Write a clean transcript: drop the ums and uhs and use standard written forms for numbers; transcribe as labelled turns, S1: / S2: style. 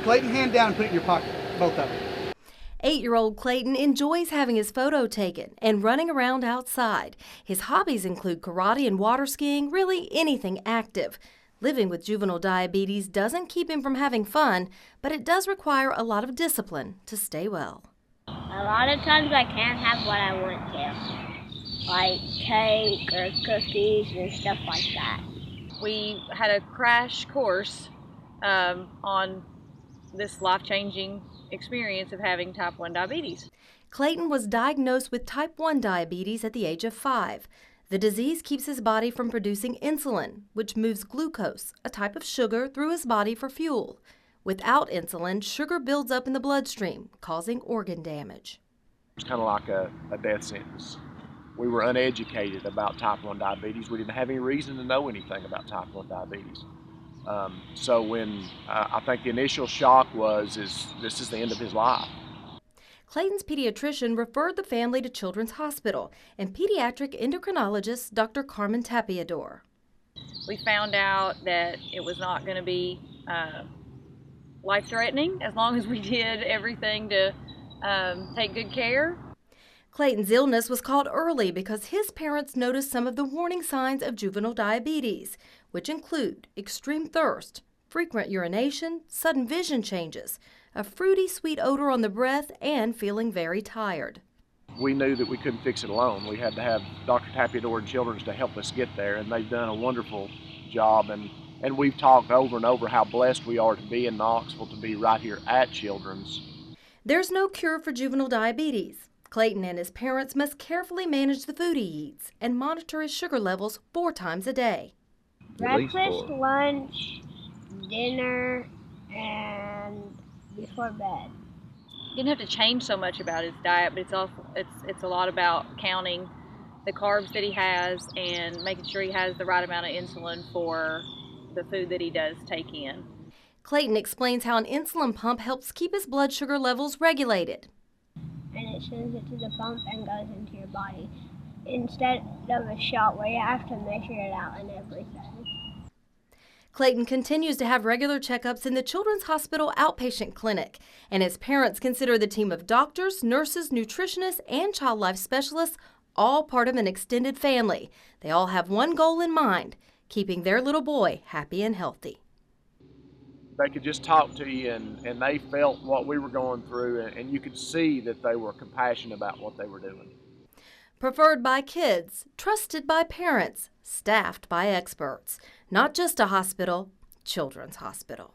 S1: Clayton, hand down and put it in your pocket, both of them.
S2: 8-year-old Clayton enjoys having his photo taken and running around outside. His hobbies include karate and water skiing, really anything active. Living with juvenile diabetes doesn't keep him from having fun, but it does require a lot of discipline to stay well.
S3: A lot of times I can't have what I want to, like cake or cookies and stuff like that.
S4: We had a crash course on this life-changing experience of having type 1 diabetes.
S2: Clayton was diagnosed with type 1 diabetes at the age of 5. The disease keeps his body from producing insulin, which moves glucose, a type of sugar, through his body for fuel. Without insulin, sugar builds up in the bloodstream, causing organ damage.
S5: It's kind of like a death sentence. We were uneducated about type 1 diabetes. We didn't have any reason to know anything about type 1 diabetes. So when I think the initial shock was, this is the end of his life.
S2: Clayton's pediatrician referred the family to Children's Hospital and pediatric endocrinologist Dr. Carmen Tapiador.
S4: We found out that it was not going to be life-threatening as long as we did everything to take good care.
S2: Clayton's illness was caught early because his parents noticed some of the warning signs of juvenile diabetes, which include extreme thirst, frequent urination, sudden vision changes, a fruity sweet odor on the breath, and feeling very tired.
S5: We knew that we couldn't fix it alone. We had to have Dr. Tapiador and Children's to help us get there, and they've done a wonderful job. And we've talked over and over how blessed we are to be in Knoxville, to be right here at Children's.
S2: There's no cure for juvenile diabetes. Clayton and his parents must carefully manage the food he eats and monitor his sugar levels 4 times a day.
S3: Breakfast, lunch, dinner, and before bed.
S4: He didn't have to change so much about his diet, but it's a lot about counting the carbs that he has and making sure he has the right amount of insulin for the food that he does take in.
S2: Clayton explains how an insulin pump helps keep his blood sugar levels regulated.
S3: And it sends it to the pump and goes into your body, instead of a shot where you have to measure it out and everything.
S2: Clayton continues to have regular checkups in the Children's Hospital outpatient clinic, and his parents consider the team of doctors, nurses, nutritionists, and child life specialists all part of an extended family. They all have one goal in mind: keeping their little boy happy and healthy.
S5: They could just talk to you, and they felt what we were going through, and you could see that they were compassionate about what they were doing.
S2: Preferred by kids, trusted by parents, staffed by experts. Not just a hospital, Children's Hospital.